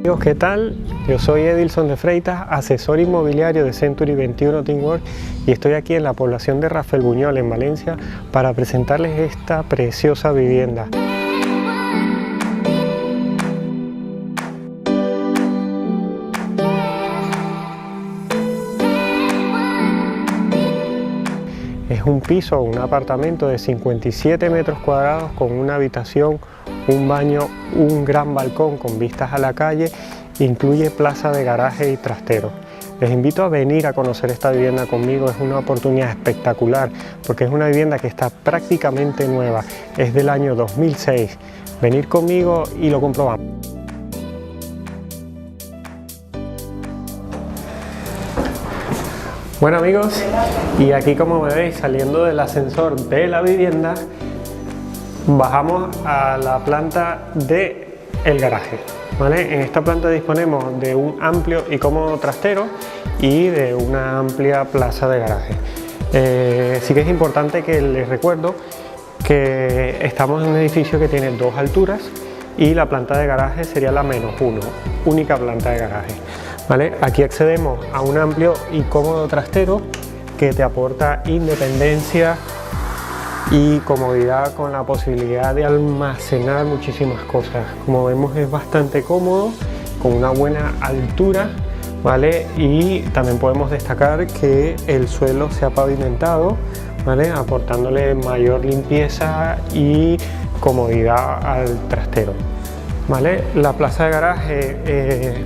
Amigos, ¿qué tal? Yo soy Edilson de Freitas, asesor inmobiliario de Century 21 Teamwork, y estoy aquí en la población de Rafelbuñol, en Valencia, para presentarles esta preciosa vivienda. Es un piso o un apartamento de 57 metros cuadrados con una habitación, un baño, un gran balcón con vistas a la calle, incluye plaza de garaje y trastero. Les invito a venir a conocer esta vivienda conmigo, es una oportunidad espectacular porque es una vivienda que está prácticamente nueva, es del año 2006. Venir conmigo y lo comprobamos. Bueno amigos, y aquí como me veis saliendo del ascensor de la vivienda, bajamos a la planta del garaje, ¿vale? En esta planta disponemos de un amplio y cómodo trastero y de una amplia plaza de garaje. Sí que es importante que les recuerdo que estamos en un edificio que tiene dos alturas y la planta de garaje sería la -1, única planta de garaje. ¿Vale? Aquí accedemos a un amplio y cómodo trastero que te aporta independencia y comodidad con la posibilidad de almacenar muchísimas cosas. Como vemos, es bastante cómodo, con una buena altura, ¿vale? Y también podemos destacar que el suelo se ha pavimentado, ¿vale? Aportándole mayor limpieza y comodidad al trastero, ¿vale? La plaza de garaje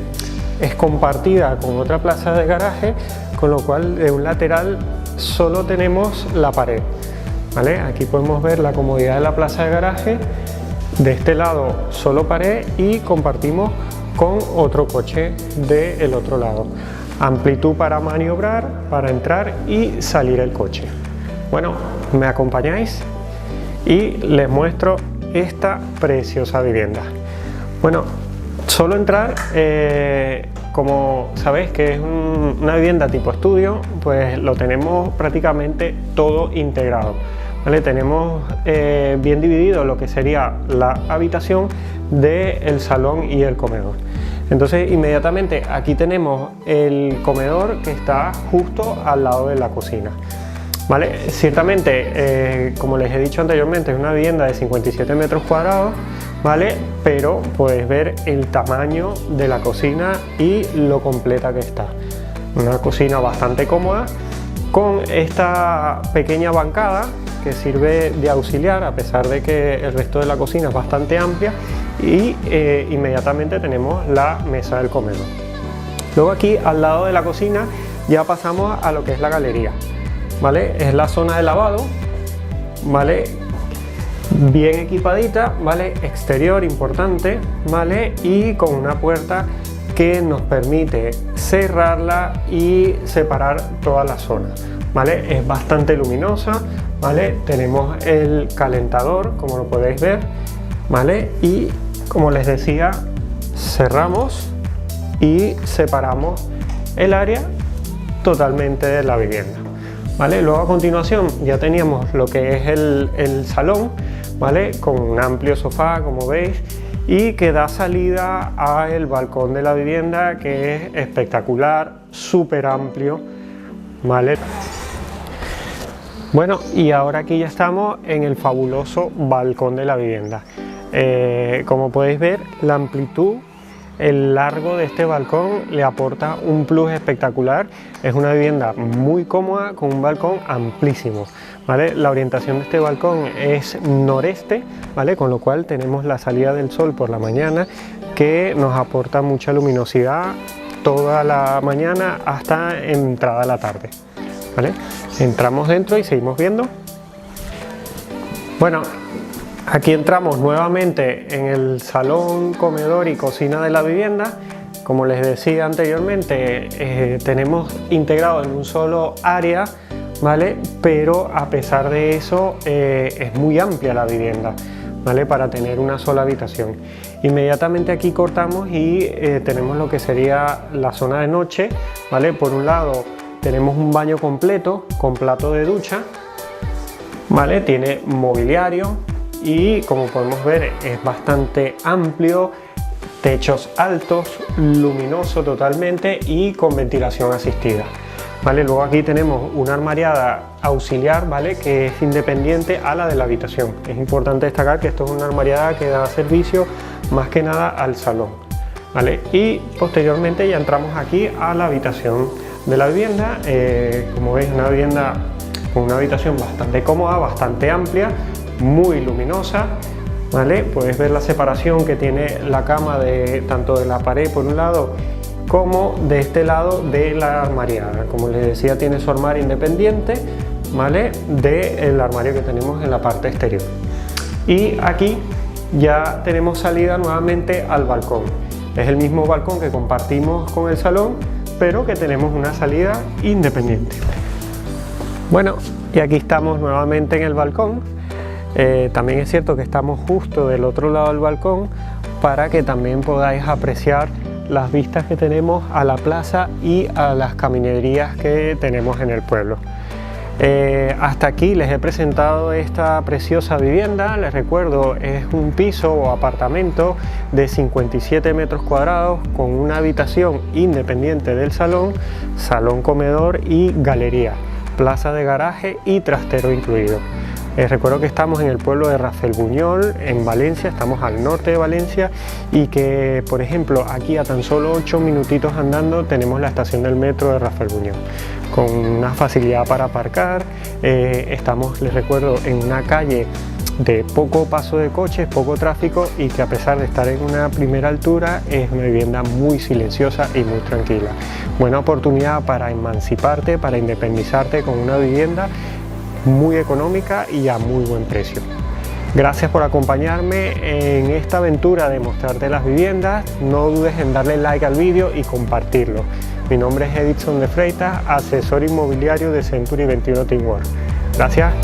es compartida con otra plaza de garaje, con lo cual de un lateral solo tenemos la pared, ¿vale? Aquí podemos ver la comodidad de la plaza de garaje, de este lado solo pared y compartimos con otro coche del otro lado. Amplitud para maniobrar, para entrar y salir el coche. Bueno, ¿me acompañáis? Y les muestro esta preciosa vivienda. Bueno, solo entrar, como sabéis que es una vivienda tipo estudio, pues lo tenemos prácticamente todo integrado, ¿vale? Tenemos bien dividido lo que sería la habitación del salón y el comedor. Entonces inmediatamente aquí tenemos el comedor que está justo al lado de la cocina, ¿vale? Ciertamente, como les he dicho anteriormente, es una vivienda de 57 metros cuadrados, ¿vale? Pero puedes ver el tamaño de la cocina y lo completa que está. Una cocina bastante cómoda con esta pequeña bancada que sirve de auxiliar, a pesar de que el resto de la cocina es bastante amplia, y inmediatamente tenemos la mesa del comedor. Luego aquí al lado de la cocina ya pasamos a lo que es la galería, ¿vale? Es la zona de lavado, ¿vale? Bien equipadita, ¿vale? Exterior importante, ¿vale? Y con una puerta que nos permite cerrarla y separar toda la zona, ¿vale? Es bastante luminosa, ¿vale? Tenemos el calentador, como lo podéis ver, ¿vale? Y como les decía, cerramos y separamos el área totalmente de la vivienda, ¿vale? Luego a continuación ya teníamos lo que es el salón, ¿vale? Con un amplio sofá, como veis, y que da salida al balcón de la vivienda, que es espectacular, súper amplio, ¿vale? Bueno, y ahora aquí ya estamos en el fabuloso balcón de la vivienda. Como podéis ver, la amplitud, el largo de este balcón le aporta un plus espectacular. Es una vivienda muy cómoda con un balcón amplísimo, ¿vale? La orientación de este balcón es noreste, ¿vale? Con lo cual tenemos la salida del sol por la mañana, que nos aporta mucha luminosidad toda la mañana hasta entrada la tarde, ¿vale? Entramos dentro y seguimos viendo. Bueno, aquí entramos nuevamente en el salón, comedor y cocina de la vivienda. Como les decía anteriormente, tenemos integrado en un solo área, ¿vale? Pero a pesar de eso es muy amplia la vivienda, ¿vale? Para tener una sola habitación. Inmediatamente aquí cortamos y tenemos lo que sería la zona de noche, ¿vale? Por un lado tenemos un baño completo con plato de ducha, ¿vale? Tiene mobiliario y, como podemos ver, es bastante amplio, techos altos, luminoso totalmente y con ventilación asistida. ¿Vale? Luego aquí tenemos una armariada auxiliar, ¿vale? Que es independiente a la de la habitación. Es importante destacar que esto es una armariada que da servicio más que nada al salón, ¿vale? Y posteriormente ya entramos aquí a la habitación de la vivienda. Como veis, una vivienda con una habitación bastante cómoda, bastante amplia, muy luminosa, ¿vale? Puedes ver la separación que tiene la cama tanto de la pared por un lado como de este lado de la armariada. Como les decía, tiene su armario independiente, ¿vale? Del armario que tenemos en la parte exterior. Y aquí ya tenemos salida nuevamente al balcón. Es el mismo balcón que compartimos con el salón, pero que tenemos una salida independiente. Bueno, y aquí estamos nuevamente en el balcón. También es cierto que estamos justo del otro lado del balcón para que también podáis apreciar las vistas que tenemos a la plaza y a las caminerías que tenemos en el pueblo. Hasta aquí les he presentado esta preciosa vivienda. Les recuerdo, es un piso o apartamento de 57 metros cuadrados con una habitación independiente del salón, salón comedor y galería, plaza de garaje y trastero incluido. Recuerdo que estamos en el pueblo de Rafelbuñol, en Valencia, estamos al norte de Valencia, y que, por ejemplo, aquí a tan solo 8 minutitos andando tenemos la estación del metro de Rafelbuñol, con una facilidad para aparcar. Estamos, les recuerdo, en una calle de poco paso de coches, poco tráfico, y que a pesar de estar en una primera altura es una vivienda muy silenciosa y muy tranquila. Buena oportunidad para emanciparte, para independizarte con una vivienda muy económica y a muy buen precio. Gracias por acompañarme en esta aventura de mostrarte las viviendas. No dudes en darle like al vídeo y compartirlo. Mi nombre es Edison de Freitas, asesor inmobiliario de Century 21 Teamwork. Gracias.